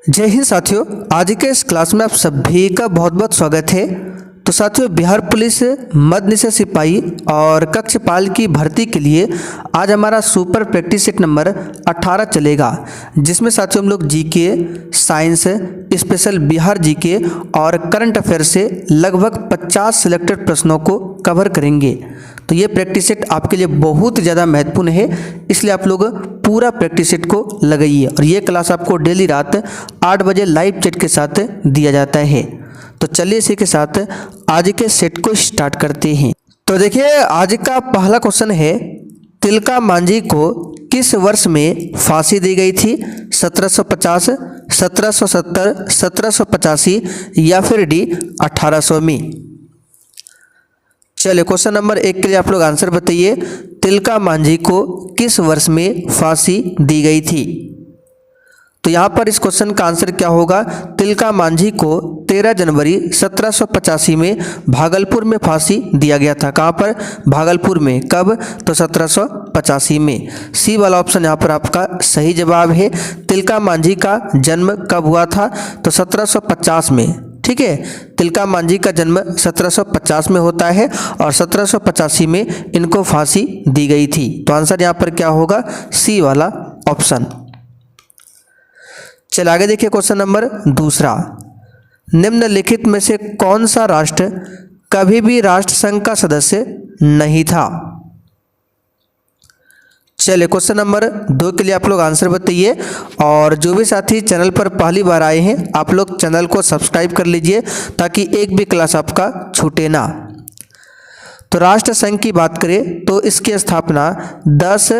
जय हिंद साथियों, आज के इस क्लास में आप सभी का बहुत बहुत स्वागत है। तो साथियों, बिहार पुलिस मध्य निषेध सिपाही और कक्षपाल की भर्ती के लिए आज हमारा सुपर प्रैक्टिस सेट नंबर 18 चलेगा, जिसमें साथियों हम लोग GK, science, special Bihar GK और करंट अफेयर से लगभग 50 सिलेक्टेड प्रश्नों को कवर करेंगे। तो ये प्रैक्टिस सेट आपके लिए बहुत ज़्यादा महत्वपूर्ण है, इसलिए आप लोग पूरा प्रैक्टिस सेट को लगाइए। और ये क्लास आपको डेली रात 8 बजे लाइव चैट के साथ दिया जाता है। तो चलिए इसी के साथ आज के सेट को स्टार्ट करते हैं। तो देखिए, आज का पहला क्वेश्चन है, तिलका मांझी को किस वर्ष में फांसी दी गई थी? 1750, 1770, 1785 या फिर डी 1800 में? चलिए क्वेश्चन नंबर 1 के लिए आप लोग आंसर बताइए। तिलका मांझी को किस वर्ष में फांसी दी गई थी? तो यहाँ पर इस क्वेश्चन का आंसर क्या होगा? तिलका मांझी को 13 जनवरी 1785 में भागलपुर में फांसी दिया गया था। कहाँ पर? भागलपुर में। कब? तो 1785 में। सी वाला ऑप्शन यहाँ पर आपका सही जवाब है। तिलका मांझी का जन्म कब हुआ था? तो 1750 में। ठीक है, तिलका मांझी का जन्म 1750 में होता है और 1785 में इनको फांसी दी गई थी। तो आंसर यहाँ पर क्या होगा? सी वाला ऑप्शन। चलिए आगे देखिए क्वेश्चन नंबर 2। निम्नलिखित में से कौन सा राष्ट्र कभी भी राष्ट्रसंघ का सदस्य नहीं था? चलिए क्वेश्चन नंबर 2 के लिए आप लोग आंसर बताइए। और जो भी साथी चैनल पर पहली बार आए हैं, आप लोग चैनल को सब्सक्राइब कर लीजिए ताकि एक भी क्लास आपका छूटे ना। तो राष्ट्रसंघ की बात करें तो इसकी स्थापना 10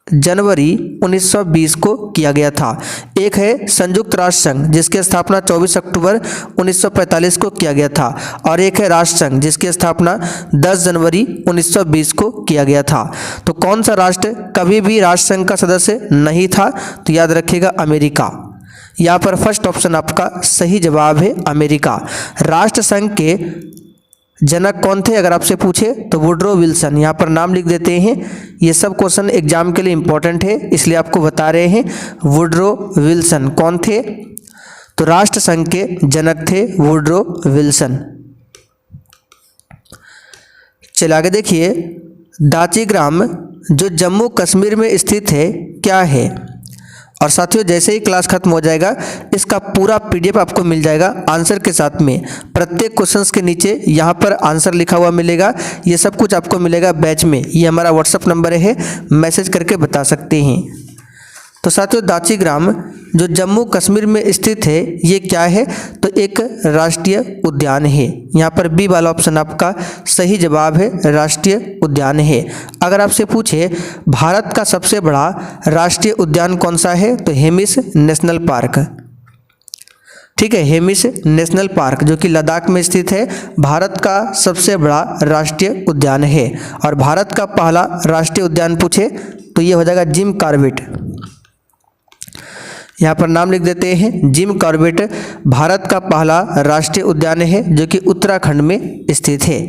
जनवरी 1920 को किया गया था। एक है संयुक्त राष्ट्र संघ, जिसकी स्थापना 24 अक्टूबर 1945 को किया गया था, और एक है राष्ट्र संघ, जिसकी स्थापना 10 जनवरी 1920 को किया गया था। तो कौन सा राष्ट्र कभी भी राष्ट्र संघ का सदस्य नहीं था? तो याद रखिएगा, अमेरिका। यहाँ पर फर्स्ट ऑप्शन आपका सही जवाब है, अमेरिका। राष्ट्र संघ के जनक कौन थे अगर आपसे पूछे तो वुड्रो विल्सन। यहाँ पर नाम लिख देते हैं। ये सब क्वेश्चन एग्जाम के लिए इंपॉर्टेंट है, इसलिए आपको बता रहे हैं। वुड्रो विल्सन कौन थे? तो राष्ट्र संघ के जनक थे वुड्रो विल्सन। चलिए आगे देखिए, दाची ग्राम जो जम्मू कश्मीर में स्थित है क्या है? और साथियों, जैसे ही क्लास खत्म हो जाएगा इसका पूरा पीडीएफ आपको मिल जाएगा आंसर के साथ में। प्रत्येक क्वेश्चंस के नीचे यहाँ पर आंसर लिखा हुआ मिलेगा। ये सब कुछ आपको मिलेगा बैच में। ये हमारा व्हाट्सअप नंबर है, मैसेज करके बता सकते हैं। तो साथियों, दाची ग्राम जो जम्मू कश्मीर में स्थित है ये क्या है? तो एक राष्ट्रीय उद्यान है। यहाँ पर बी वाला ऑप्शन आपका सही जवाब है, राष्ट्रीय उद्यान है। अगर आपसे पूछे भारत का सबसे बड़ा राष्ट्रीय उद्यान कौन सा है? तो हेमिस नेशनल पार्क। ठीक है, हेमिस नेशनल पार्क जो कि लद्दाख में स्थित है, भारत का सबसे बड़ा राष्ट्रीय उद्यान है। और भारत का पहला राष्ट्रीय उद्यान पूछे तो ये हो जाएगा जिम कॉर्बेट। यहाँ पर नाम लिख देते हैं, जिम कॉर्बेट भारत का पहला राष्ट्रीय उद्यान है जो कि उत्तराखंड में स्थित है।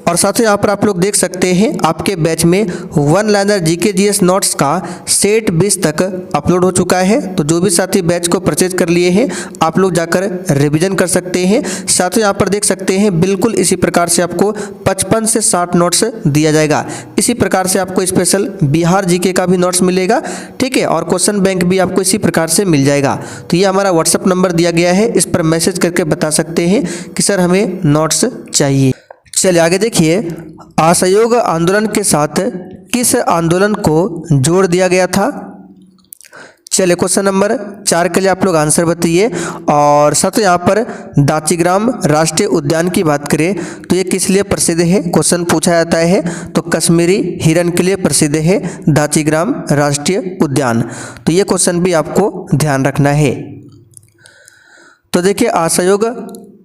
और साथ ही यहाँ पर आप लोग देख सकते हैं आपके बैच में 1 लाइनर जीके जीएस नोट्स का सेट 20 तक अपलोड हो चुका है। तो जो भी साथी बैच को परचेज कर लिए हैं आप लोग जाकर रिवीजन कर सकते हैं। साथ ही यहाँ पर देख सकते हैं बिल्कुल इसी प्रकार से आपको 55 से 60 नोट्स दिया जाएगा। इसी प्रकार से आपको स्पेशल बिहार जीके का भी नोट्स मिलेगा। ठीक है, और क्वेश्चन बैंक भी आपको इसी प्रकार से मिल जाएगा। तो ये हमारा व्हाट्सअप नंबर दिया गया है, इस पर मैसेज करके बता सकते हैं कि सर हमें नोट्स चाहिए। चलिए आगे देखिए, असहयोग आंदोलन के साथ किस आंदोलन को जोड़ दिया गया था? चलिए क्वेश्चन नंबर 4 के लिए आप लोग आंसर बताइए। और साथ यहाँ पर दाचीग्राम राष्ट्रीय उद्यान की बात करें तो ये किस लिए प्रसिद्ध है? क्वेश्चन पूछा जाता है तो कश्मीरी हिरन के लिए प्रसिद्ध है दाचीग्राम राष्ट्रीय उद्यान। तो ये क्वेश्चन भी आपको ध्यान रखना है। तो देखिए, असहयोग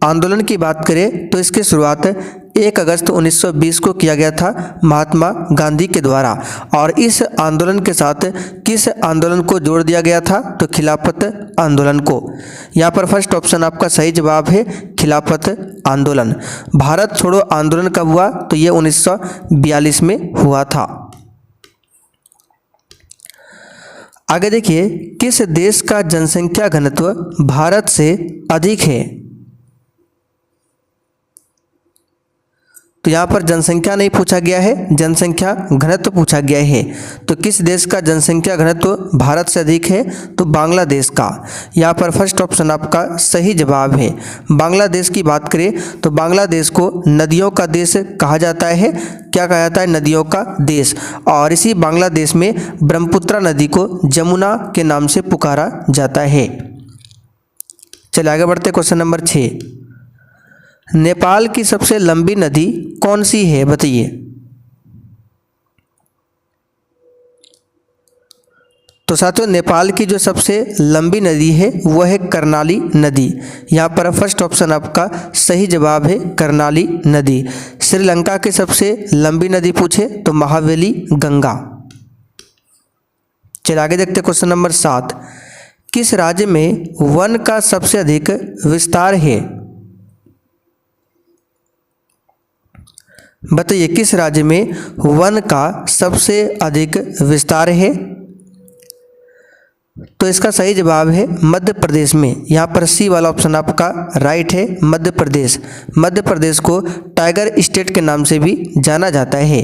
आंदोलन की बात करें तो इसकी शुरुआत 1 अगस्त 1920 को किया गया था महात्मा गांधी के द्वारा। और इस आंदोलन के साथ किस आंदोलन को जोड़ दिया गया था? तो खिलाफत आंदोलन को। यहाँ पर फर्स्ट ऑप्शन आपका सही जवाब है, खिलाफत आंदोलन। भारत छोड़ो आंदोलन कब हुआ? तो ये 1942 में हुआ था। आगे देखिए, किस देश का जनसंख्या घनत्व भारत से अधिक है? तो यहाँ पर जनसंख्या नहीं पूछा गया है, जनसंख्या घनत्व पूछा गया है। तो किस देश का जनसंख्या घनत्व भारत से अधिक है? तो बांग्लादेश का। यहाँ पर फर्स्ट ऑप्शन आपका सही जवाब है। बांग्लादेश की बात करें तो बांग्लादेश को नदियों का देश कहा जाता है। क्या कहा जाता है? नदियों का देश। और इसी बांग्लादेश में ब्रह्मपुत्र नदी को जमुना के नाम से पुकारा जाता है। चलिए आगे बढ़ते, क्वेश्चन नंबर 6। नेपाल की सबसे लंबी नदी कौन सी है? बताइए। तो साथियों, नेपाल की जो सबसे लंबी नदी है वह है कर्णाली नदी। यहाँ पर फर्स्ट ऑप्शन आपका सही जवाब है, कर्णाली नदी। श्रीलंका की सबसे लंबी नदी पूछे तो महावेली गंगा। चलिए आगे देखते हैं, क्वेश्चन नंबर 7। किस राज्य में वन का सबसे अधिक विस्तार है? बताइए, किस राज्य में वन का सबसे अधिक विस्तार है? तो इसका सही जवाब है मध्य प्रदेश में। यहाँ पर सी वाला ऑप्शन आपका राइट है, मध्य प्रदेश। मध्य प्रदेश को टाइगर स्टेट के नाम से भी जाना जाता है।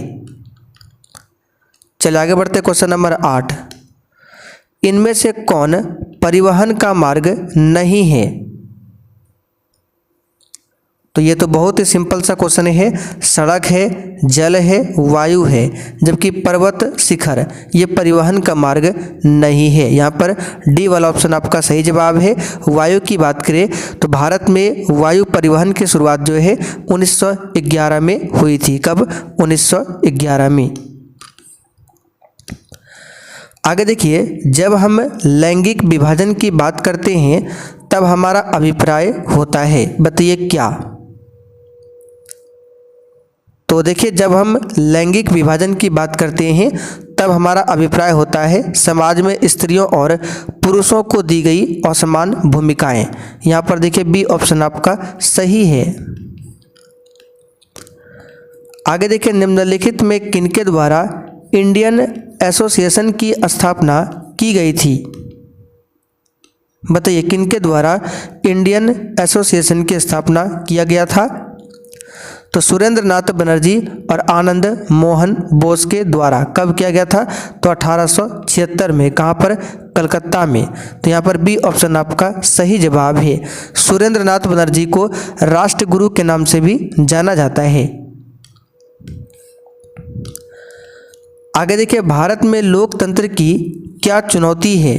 चलिए आगे बढ़ते, क्वेश्चन नंबर 8। इनमें से कौन परिवहन का मार्ग नहीं है? तो ये तो बहुत ही सिंपल सा क्वेश्चन है। सड़क है, जल है, वायु है, जबकि पर्वत शिखर ये परिवहन का मार्ग नहीं है। यहाँ पर डी वाला ऑप्शन आपका सही जवाब है। वायु की बात करें तो भारत में वायु परिवहन की शुरुआत जो है 1911 में हुई थी। कब? 1911 में। आगे देखिए, जब हम लैंगिक विभाजन की बात करते हैं तब हमारा अभिप्राय होता है। बताइए क्या? तो देखिए, जब हम लैंगिक विभाजन की बात करते हैं तब हमारा अभिप्राय होता है समाज में स्त्रियों और पुरुषों को दी गई असमान भूमिकाएं। यहाँ पर देखिए बी ऑप्शन आपका सही है। आगे देखिए, निम्नलिखित में किनके द्वारा इंडियन एसोसिएशन की स्थापना की गई थी? बताइए, किनके द्वारा इंडियन एसोसिएशन की स्थापना किया गया था? तो सुरेंद्र नाथ बनर्जी और आनंद मोहन बोस के द्वारा। कब किया गया था? तो 1876 में। कहाँ पर? कलकत्ता में। तो यहाँ पर बी ऑप्शन आपका सही जवाब है। सुरेंद्र नाथ बनर्जी को राष्ट्रगुरु के नाम से भी जाना जाता है। आगे देखिए, भारत में लोकतंत्र की क्या चुनौती है?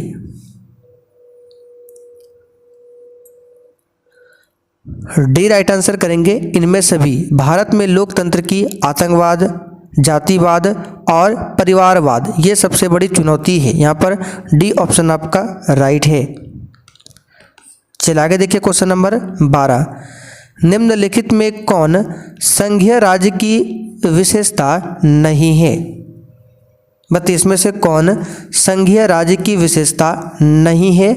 डी राइट आंसर करेंगे इनमें सभी। भारत में लोकतंत्र की आतंकवाद, जातिवाद और परिवारवाद ये सबसे बड़ी चुनौती है। यहाँ पर डी ऑप्शन आपका राइट है। चलिए आगे देखिए, क्वेश्चन नंबर 12। निम्नलिखित में कौन संघीय राज्य की विशेषता नहीं है? बताइए, इसमें से कौन संघीय राज्य की विशेषता नहीं है?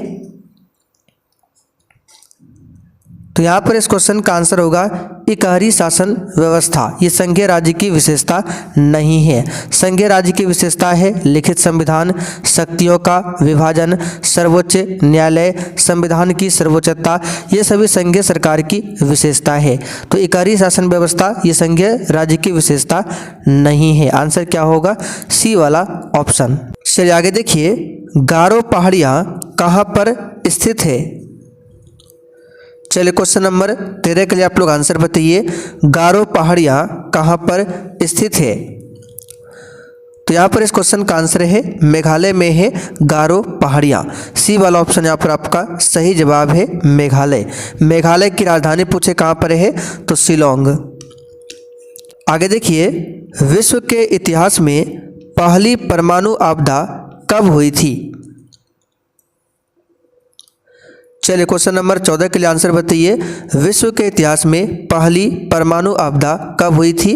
तो यहाँ पर इस क्वेश्चन का आंसर होगा इकहरी शासन व्यवस्था। ये संघीय राज्य की विशेषता नहीं है। संघीय राज्य की विशेषता है लिखित संविधान, शक्तियों का विभाजन, सर्वोच्च न्यायालय, संविधान की सर्वोच्चता, ये सभी संघीय सरकार की विशेषता है। तो इकहरी शासन व्यवस्था ये संघीय राज्य की विशेषता नहीं है। आंसर क्या होगा? सी वाला ऑप्शन। चलिए आगे देखिए, गारो पहाड़ियाँ कहाँ पर स्थित है? चलिए क्वेश्चन नंबर 13 के लिए आप लोग आंसर बताइए। गारो पहाड़ियाँ कहाँ पर स्थित है? तो यहाँ पर इस क्वेश्चन का आंसर है मेघालय में है गारो पहाड़ियाँ। सी वाला ऑप्शन यहाँ पर आपका सही जवाब है, मेघालय। मेघालय की राजधानी पूछे कहाँ पर है? तो शिलोंग। आगे देखिए, विश्व के इतिहास में पहली परमाणु आपदा कब हुई थी? चलिए क्वेश्चन नंबर 14 के लिए आंसर बताइए। विश्व के इतिहास में पहली परमाणु आपदा कब हुई थी?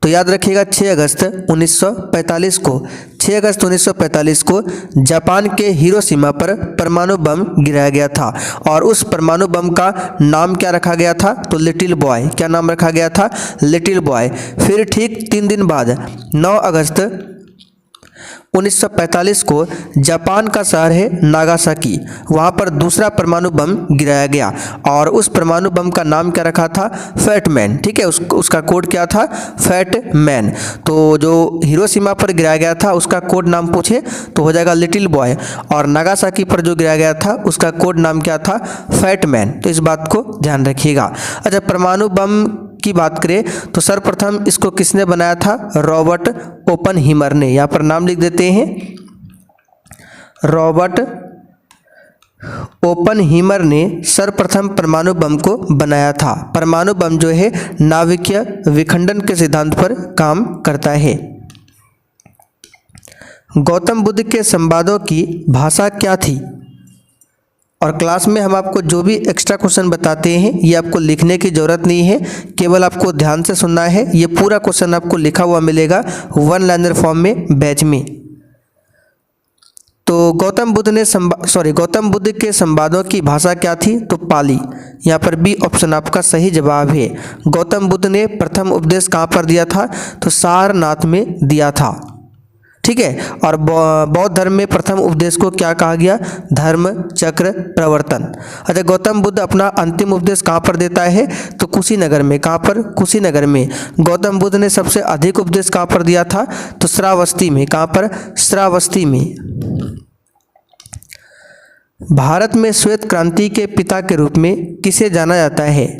तो याद रखिएगा 6 अगस्त 1945 को। 6 अगस्त 1945 को जापान के हिरोशिमा पर परमाणु बम गिराया गया था और उस परमाणु बम का नाम क्या रखा गया था? तो लिटिल बॉय। क्या नाम रखा गया था? Little boy. फिर ठीक 3 दिन बाद 9 अगस्त 1945 को जापान का शहर है नागासाकी, वहाँ पर दूसरा परमाणु बम गिराया गया और उस परमाणु बम का नाम क्या रखा था? Fat man. ठीक है, उसका कोड क्या था? Fat man. तो जो हिरोशिमा पर गिराया गया था उसका कोड नाम पूछे तो हो जाएगा लिटिल बॉय, और नागासाकी पर जो गिराया गया था उसका कोड नाम क्या था? Fat man. तो इस बात को ध्यान रखिएगा। अच्छा, परमाणु बम की बात करें तो सर्वप्रथम इसको किसने बनाया था? रॉबर्ट ओपनहीमर ने। यहाँ पर नाम लिख देते हैं, रॉबर्ट ओपनहीमर ने सर्वप्रथम परमाणु बम को बनाया था। परमाणु बम जो है नाभिकीय विखंडन के सिद्धांत पर काम करता है। गौतम बुद्ध के संवादों की भाषा क्या थी? और क्लास में हम आपको जो भी एक्स्ट्रा क्वेश्चन बताते हैं ये आपको लिखने की ज़रूरत नहीं है, केवल आपको ध्यान से सुनना है। ये पूरा क्वेश्चन आपको लिखा हुआ मिलेगा वन लाइनर फॉर्म में बैच में। तो गौतम बुद्ध के संवादों की भाषा क्या थी? तो पाली। यहाँ पर बी ऑप्शन आपका सही जवाब है। गौतम बुद्ध ने प्रथम उपदेश कहाँ पर दिया था? तो सारनाथ में दिया था। ठीक है, और बौद्ध धर्म में प्रथम उपदेश को क्या कहा गया? धर्म चक्र प्रवर्तन। अच्छा, गौतम बुद्ध अपना अंतिम उपदेश कहाँ पर देता है? तो कुशीनगर में। कहाँ पर? कुशीनगर में। गौतम बुद्ध ने सबसे अधिक उपदेश कहाँ पर दिया था? तो श्रावस्ती में। कहाँ पर? श्रावस्ती में। भारत में श्वेत क्रांति के पिता के रूप में किसे जाना जाता है?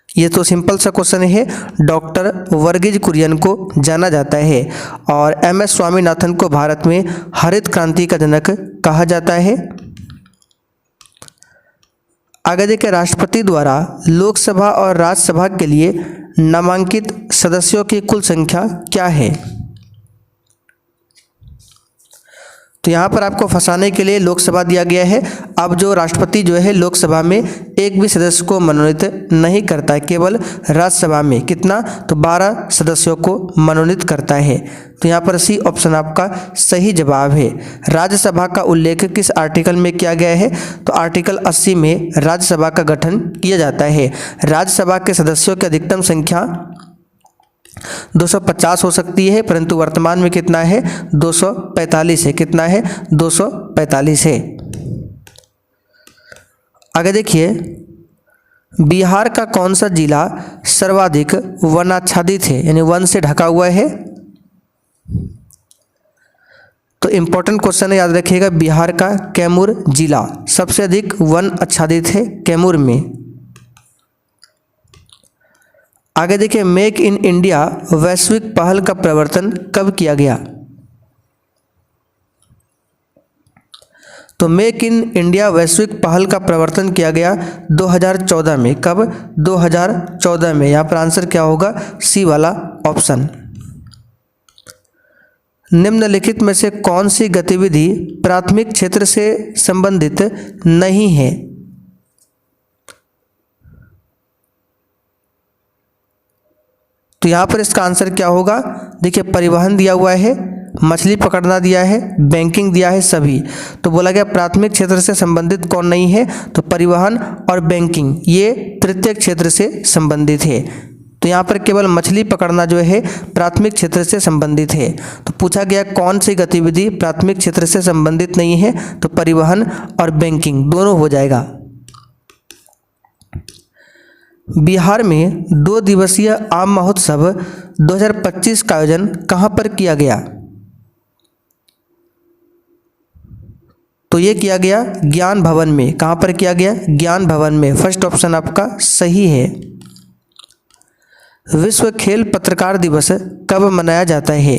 ये तो सिंपल सा क्वेश्चन है, डॉक्टर वर्गीज कुरियन को जाना जाता है। और एम.एस. स्वामीनाथन को भारत में हरित क्रांति का जनक कहा जाता है। आगे देखिए, राष्ट्रपति द्वारा लोकसभा और राज्यसभा के लिए नामांकित सदस्यों की कुल संख्या क्या है? तो यहाँ पर आपको फंसाने के लिए लोकसभा दिया गया है। अब जो राष्ट्रपति जो है लोकसभा में एक भी सदस्य को मनोनीत नहीं करता है, केवल राज्यसभा में कितना? तो 12 सदस्यों को मनोनीत करता है। तो यहाँ पर सी ऑप्शन आपका सही जवाब है। राज्यसभा का उल्लेख किस आर्टिकल में किया गया है? तो आर्टिकल 80 में राज्यसभा का गठन किया जाता है। राज्यसभा के सदस्यों की अधिकतम संख्या 250 हो सकती है, परंतु वर्तमान में कितना है? 245 है। कितना है? 245 है। आगे देखिए, बिहार का कौन सा जिला सर्वाधिक वनाच्छादित है, यानी वन से ढका हुआ है? तो इंपॉर्टेंट क्वेश्चन है, याद रखिएगा। बिहार का कैमूर जिला सबसे अधिक वन आच्छादित है, कैमूर में। आगे देखिए, मेक इन इंडिया वैश्विक पहल का प्रवर्तन कब किया गया? तो मेक इन इंडिया वैश्विक पहल का प्रवर्तन किया गया 2014 में। कब? 2014 में। यहाँ पर आंसर क्या होगा? सी वाला ऑप्शन। निम्नलिखित में से कौन सी गतिविधि प्राथमिक क्षेत्र से संबंधित नहीं है? तो यहाँ पर इसका आंसर क्या होगा? देखिए, परिवहन दिया हुआ है, मछली पकड़ना दिया है, बैंकिंग दिया है, सभी। तो बोला गया प्राथमिक क्षेत्र से संबंधित कौन नहीं है? तो परिवहन और बैंकिंग ये तृतीय क्षेत्र से संबंधित है। तो यहाँ पर केवल मछली पकड़ना जो है प्राथमिक क्षेत्र से संबंधित है। तो पूछा गया कौन सी गतिविधि प्राथमिक क्षेत्र से संबंधित नहीं है? तो परिवहन और बैंकिंग दोनों हो जाएगा। बिहार में 2 दिवसीय आम महोत्सव 2025 का आयोजन कहाँ पर किया गया? तो ये किया गया ज्ञान भवन में। कहाँ पर किया गया? ज्ञान भवन में। फर्स्ट ऑप्शन आपका सही है। विश्व खेल पत्रकार दिवस कब मनाया जाता है?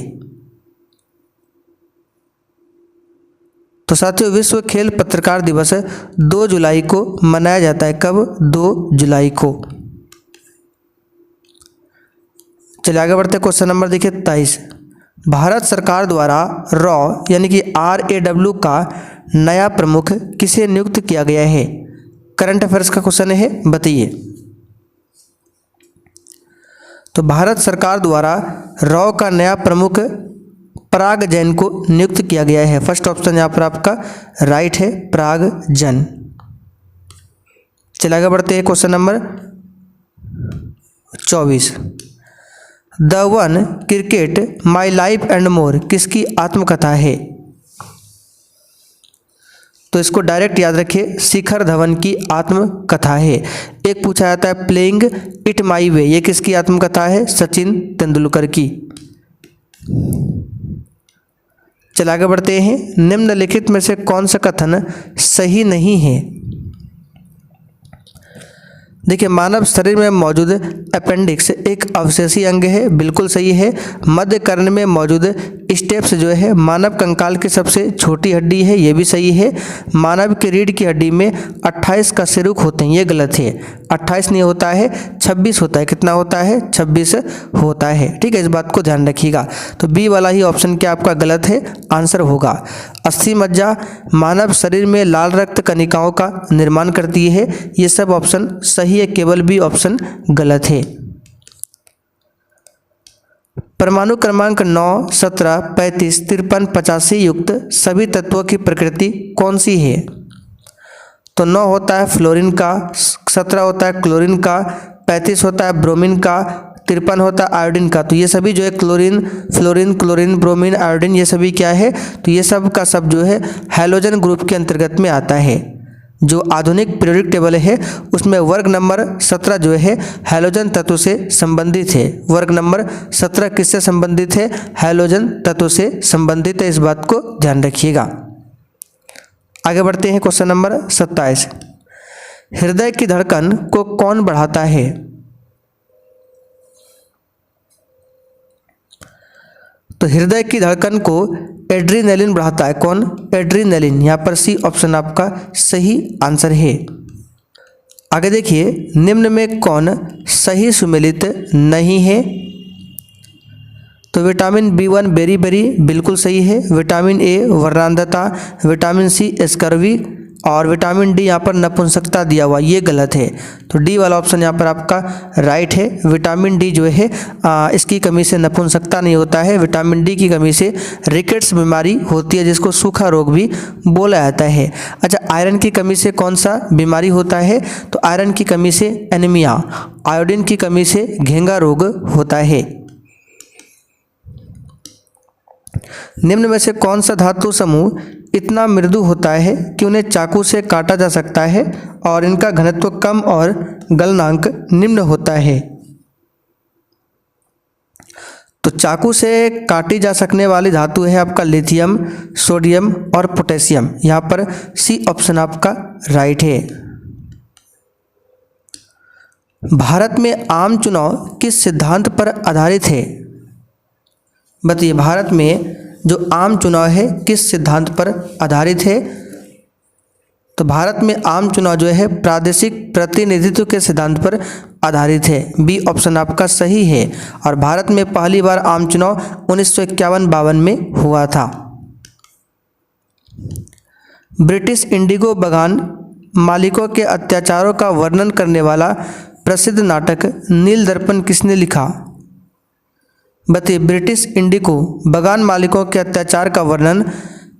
तो साथियों, विश्व खेल पत्रकार दिवस 2 जुलाई को मनाया जाता है। कब? 2 जुलाई को। चलिए आगे बढ़ते। क्वेश्चन नंबर देखिए 23। भारत सरकार द्वारा रॉ यानी कि RAW का नया प्रमुख किसे नियुक्त किया गया है? करंट अफेयर्स का क्वेश्चन है, बताइए। तो भारत सरकार द्वारा रॉ का नया प्रमुख पराग जैन को नियुक्त किया गया है। फर्स्ट ऑप्शन यहाँ पर आपका राइट है, पराग जैन। चलिए आगे बढ़ते हैं। Question number 24। The one, cricket, my life and more किसकी आत्मकथा है? तो इसको डायरेक्ट याद रखिए, शिखर धवन की आत्मकथा है। एक पूछा जाता है प्लेइंग इट माई वे, ये किसकी आत्मकथा है? सचिन तेंदुलकर की। चल आगे बढ़ते हैं। निम्नलिखित में से कौन सा कथन सही नहीं है? देखिए, मानव शरीर में मौजूद अपेंडिक्स एक अवशेषी अंग है, बिल्कुल सही है। मध्य कर्ण में मौजूद स्टेप्स जो है मानव कंकाल की सबसे छोटी हड्डी है, ये भी सही है। मानव की रीढ़ की हड्डी में 28 कशेरुक होते हैं, ये गलत है। 28 नहीं होता है, 26 होता है। कितना होता है? 26 होता है। ठीक है, इस बात को ध्यान रखिएगा। तो बी वाला ही ऑप्शन क्या आपका गलत है? आंसर होगा अस्थि मज्जा मानव शरीर में लाल रक्त कणिकाओं का निर्माण करती है। ये सब ऑप्शन सही है, केवल बी ऑप्शन गलत है। परमाणु क्रमांक 9, 17, 35, 53, 85 युक्त सभी तत्वों की प्रकृति कौन सी है? तो 9 होता है फ्लोरीन का, 17 होता है क्लोरीन का, 35 होता है ब्रोमीन का, 53 होता है आयोडीन का। तो ये सभी जो है chlorine, fluorine, chlorine, bromine, iodine, ये सभी क्या है? तो ये सब का सब जो है हैलोजन ग्रुप के अंतर्गत में आता है। जो आधुनिक पीरियोडिक टेबल है उसमें वर्ग नंबर 17 जो है हैलोजन तत्व से संबंधित है। वर्ग नंबर 17 किससे संबंधित है? हैलोजन तत्व से संबंधित है। इस बात को ध्यान रखिएगा। आगे बढ़ते हैं। क्वेश्चन नंबर 27, हृदय की धड़कन को कौन बढ़ाता है? तो हृदय की धड़कन को एड्रीनलिन बढ़ाता है। कौन? एड्रीनलिन। यहाँ पर सी ऑप्शन आपका सही आंसर है। आगे देखिए, निम्न में कौन सही सुमेलित नहीं है? तो विटामिन B1 बेरी बेरी बिल्कुल सही है। विटामिन ए वर्णांधता, विटामिन सी स्कर्वी और विटामिन डी यहाँ पर नपुंसकता दिया हुआ, ये गलत है। तो डी वाला ऑप्शन यहाँ पर आपका राइट है। विटामिन डी जो है इसकी कमी से नपुंसकता नहीं होता है। विटामिन डी की कमी से रिकेट्स बीमारी होती है, जिसको सूखा रोग भी बोला जाता है। अच्छा, आयरन की कमी से कौन सा बीमारी होता है? तो आयरन की कमी से एनीमिया, आयोडीन की कमी से घेंगा रोग होता है। निम्न में से कौन सा धातु समूह इतना मृदु होता है कि उन्हें चाकू से काटा जा सकता है और इनका घनत्व कम और गलनांक निम्न होता है? तो चाकू से काटी जा सकने वाली धातु है आपका लिथियम, सोडियम और पोटेशियम। यहाँ पर सी ऑप्शन आपका राइट है। भारत में आम चुनाव किस सिद्धांत पर आधारित है? बताइए, भारत में जो आम चुनाव है किस सिद्धांत पर आधारित है? तो भारत में आम चुनाव जो है प्रादेशिक प्रतिनिधित्व के सिद्धांत पर आधारित है। बी ऑप्शन आपका सही है। और भारत में पहली बार आम चुनाव 1951-52 में हुआ था। ब्रिटिश इंडिगो बागान मालिकों के अत्याचारों का वर्णन करने वाला प्रसिद्ध नाटक नील दर्पण किसने लिखा? बताइए, ब्रिटिश इंडिगो बागान मालिकों के अत्याचार का वर्णन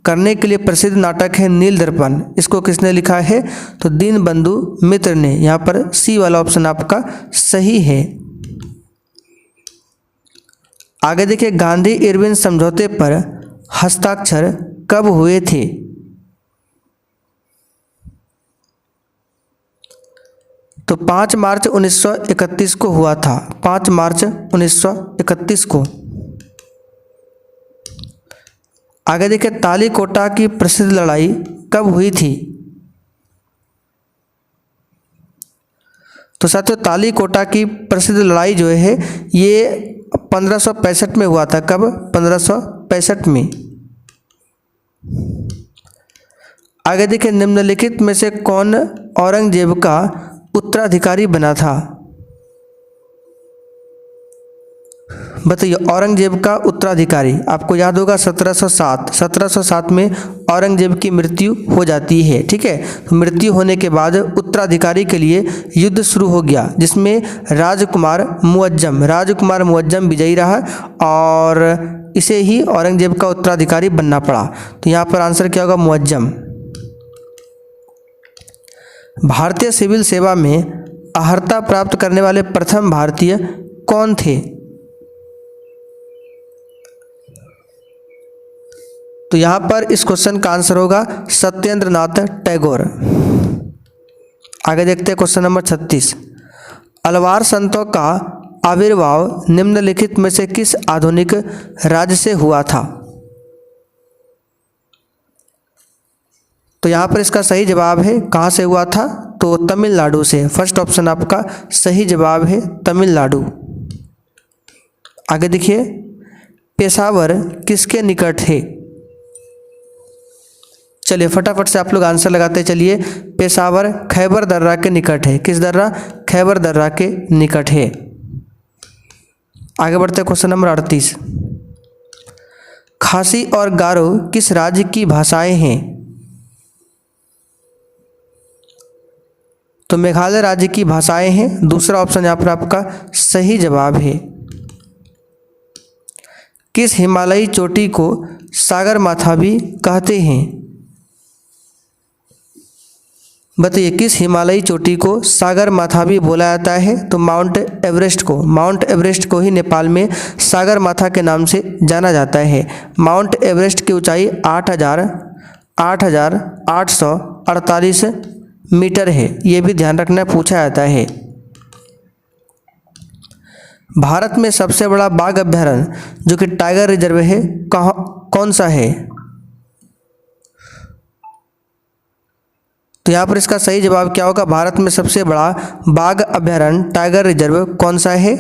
करने के लिए प्रसिद्ध नाटक है नील दर्पण। इसको किसने लिखा है? तो दीनबंधु मित्र ने। यहाँ पर सी वाला ऑप्शन आपका सही है। आगे देखिए, गांधी इरविन समझौते पर हस्ताक्षर कब हुए थे? तो 5 मार्च 1931 को हुआ था। 5 मार्च 1931 को। आगे देखिए, तालीकोटा की प्रसिद्ध लड़ाई कब हुई थी? तो साथियों, तालीकोटा की प्रसिद्ध लड़ाई जो है ये 1565 में हुआ था। कब? 1565 में। आगे देखिए, निम्नलिखित में से कौन औरंगजेब का उत्तराधिकारी बना था? बताइए, औरंगजेब का उत्तराधिकारी आपको याद होगा 1707 में औरंगजेब की मृत्यु हो जाती है। ठीक है, तो मृत्यु होने के बाद उत्तराधिकारी के लिए युद्ध शुरू हो गया, जिसमें राजकुमार मुअज्जम विजयी रहा और इसे ही औरंगजेब का उत्तराधिकारी बनना पड़ा। तो यहाँ पर आंसर क्या होगा? मुअज्जम। भारतीय सिविल सेवा में अर्हता प्राप्त करने वाले प्रथम भारतीय कौन थे? तो यहाँ पर इस क्वेश्चन का आंसर होगा सत्येंद्र नाथ टैगोर। आगे देखते हैं क्वेश्चन नंबर 36। अलवार संतों का आविर्भाव निम्नलिखित में से किस आधुनिक राज्य से हुआ था? तो यहाँ पर इसका सही जवाब है कहाँ से हुआ था, तो तमिलनाडु से। फर्स्ट ऑप्शन आपका सही जवाब है तमिलनाडु। आगे देखिए, पेशावर किसके निकट है? चलिए फटाफट से आप लोग आंसर लगाते चलिए। पेशावर खैबर दर्रा के निकट है। किस दर्रा? खैबर दर्रा के निकट है। आगे बढ़ते हैं क्वेश्चन नंबर 38। खासी और गारो किस राज्य की भाषाएं हैं? तो मेघालय राज्य की भाषाएं हैं। दूसरा ऑप्शन यहाँ पर आपका सही जवाब है। किस हिमालयी चोटी को सागरमाथा भी कहते हैं? बताइए, किस हिमालयी चोटी को सागरमाथा भी बोला जाता है? तो माउंट एवरेस्ट को। माउंट एवरेस्ट को ही नेपाल में सागरमाथा के नाम से जाना जाता है। माउंट एवरेस्ट की ऊंचाई 8,848 मीटर है। ये भी ध्यान रखना, पूछा जाता है। भारत में सबसे बड़ा बाघ अभयारण्य जो कि टाइगर रिजर्व है कौन सा है? तो यहाँ पर इसका सही जवाब क्या होगा? भारत में सबसे बड़ा बाघ अभयारण्य टाइगर रिजर्व कौन सा है?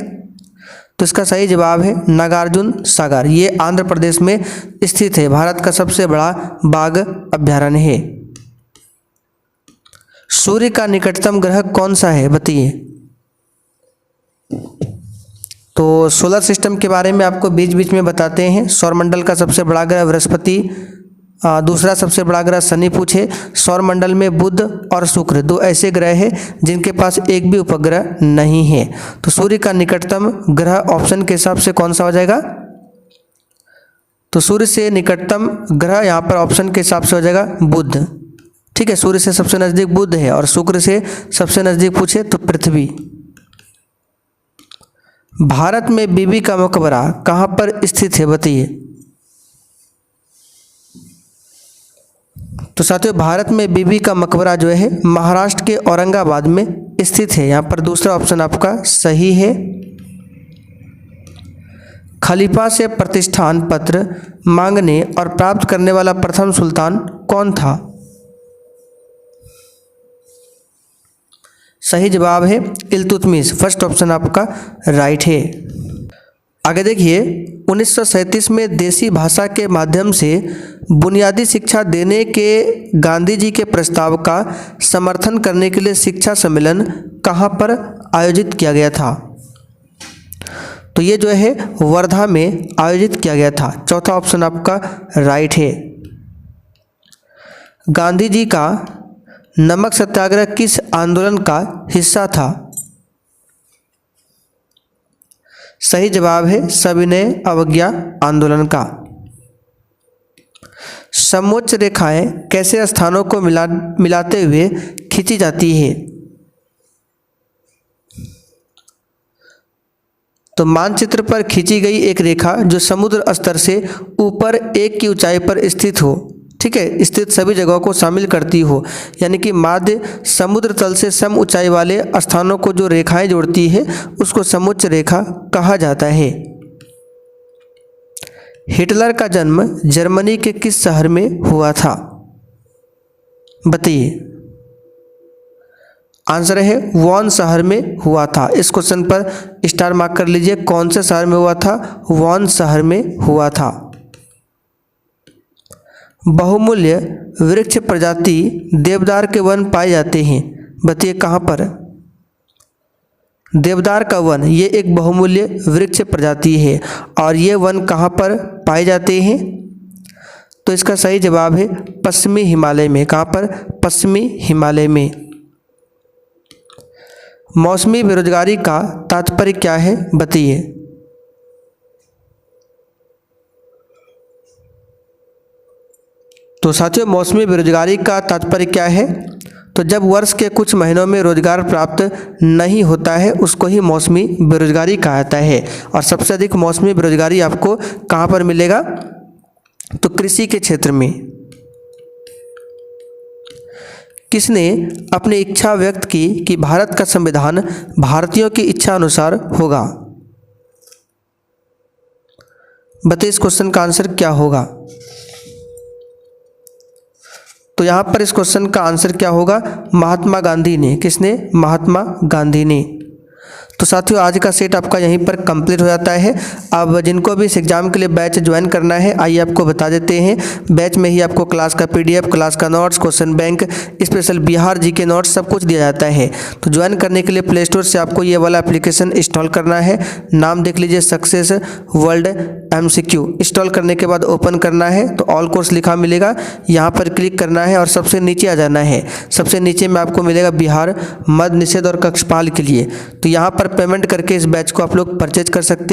तो इसका सही जवाब है नागार्जुन सागर। ये आंध्र प्रदेश में स्थित है। भारत का सबसे बड़ा बाघ अभयारण्य है। सूर्य का निकटतम ग्रह कौन सा है? बताइए। तो सोलर सिस्टम के बारे में आपको बीच बीच में बताते हैं। सौरमंडल का सबसे बड़ा ग्रह बृहस्पति, दूसरा सबसे बड़ा ग्रह शनि पूछे। सौरमंडल में बुध और शुक्र दो ऐसे ग्रह हैं जिनके पास एक भी उपग्रह नहीं है। तो सूर्य का निकटतम ग्रह ऑप्शन के हिसाब से कौन सा हो जाएगा? तो सूर्य से निकटतम ग्रह यहाँ पर ऑप्शन के हिसाब से हो जाएगा बुध। ठीक है, सूर्य से सबसे नज़दीक बुध है और शुक्र से सबसे नज़दीक पूछे तो पृथ्वी। भारत में बीबी का मकबरा कहाँ पर स्थित है? बताइए। तो साथियों, भारत में बीबी का मकबरा जो है महाराष्ट्र के औरंगाबाद में स्थित है। यहाँ पर दूसरा ऑप्शन आपका सही है। खलीफा से प्रतिष्ठान पत्र मांगने और प्राप्त करने वाला प्रथम सुल्तान कौन था? सही जवाब है इल्तुतमिश। फर्स्ट ऑप्शन आपका राइट है। आगे देखिए, 1937 में देसी भाषा के माध्यम से बुनियादी शिक्षा देने के गांधी जी के प्रस्ताव का समर्थन करने के लिए शिक्षा सम्मेलन कहाँ पर आयोजित किया गया था? तो ये जो है वर्धा में आयोजित किया गया था। चौथा ऑप्शन आपका राइट है। गांधी जी का नमक सत्याग्रह किस आंदोलन का हिस्सा था? सही जवाब है सविनय अवज्ञा आंदोलन का। समोच्च रेखाएं कैसे स्थानों को मिलाते हुए खींची जाती है? तो मानचित्र पर खींची गई एक रेखा जो समुद्र स्तर से ऊपर 1 की ऊंचाई पर स्थित हो, ठीक है, स्थित सभी जगहों को शामिल करती हो, यानी कि माध्य समुद्र तल से सम ऊंचाई वाले स्थानों को जो रेखाएं जोड़ती है उसको समोच्च रेखा कहा जाता है। हिटलर का जन्म जर्मनी के किस शहर में हुआ था? बताइए। आंसर है वॉन शहर में हुआ था। इस क्वेश्चन पर स्टार मार्क कर लीजिए। कौन से शहर में हुआ था? वॉन शहर में हुआ था। बहुमूल्य वृक्ष प्रजाति देवदार के वन पाए जाते हैं। बताइए कहाँ पर? देवदार का वन ये एक बहुमूल्य वृक्ष प्रजाति है और ये वन कहाँ पर पाए जाते हैं? तो इसका सही जवाब है पश्चिमी हिमालय में। कहाँ पर? पश्चिमी हिमालय में। मौसमी बेरोजगारी का तात्पर्य क्या है? बताइए। तो साथियों, मौसमी बेरोजगारी का तात्पर्य क्या है? तो जब वर्ष के कुछ महीनों में रोजगार प्राप्त नहीं होता है उसको ही मौसमी बेरोजगारी कहा जाता है। और सबसे अधिक मौसमी बेरोजगारी आपको कहाँ पर मिलेगा? तो कृषि के क्षेत्र में किसने अपनी इच्छा व्यक्त की कि भारत का संविधान भारतीयों की इच्छा अनुसार होगा? बताइए इस क्वेश्चन का आंसर क्या होगा? तो यहाँ पर इस क्वेश्चन का आंसर क्या होगा? महात्मा गांधी ने। किसने? महात्मा गांधी ने। तो साथियों आज का सेट आपका यहीं पर कंप्लीट हो जाता है। अब जिनको भी इस एग्ज़ाम के लिए बैच ज्वाइन करना है, आइए आपको बता देते हैं। बैच में ही आपको क्लास का PDF, क्लास का notes, question bank, special Bihar GK notes सब कुछ दिया जाता है। तो ज्वाइन करने के लिए प्ले स्टोर से आपको ये वाला एप्लीकेशन इंस्टॉल करना है। नाम देख लीजिए, सक्सेस वर्ल्ड MCQ। इंस्टॉल करने के बाद ओपन करना है तो ऑल कोर्स लिखा मिलेगा, यहाँ पर क्लिक करना है और सबसे नीचे आ जाना है। सबसे नीचे में आपको मिलेगा बिहार मद्य निषेध और कक्षपाल के लिए। तो यहाँ पर पेमेंट करके इस बैच को आप लोग परचेज कर सकते हैं।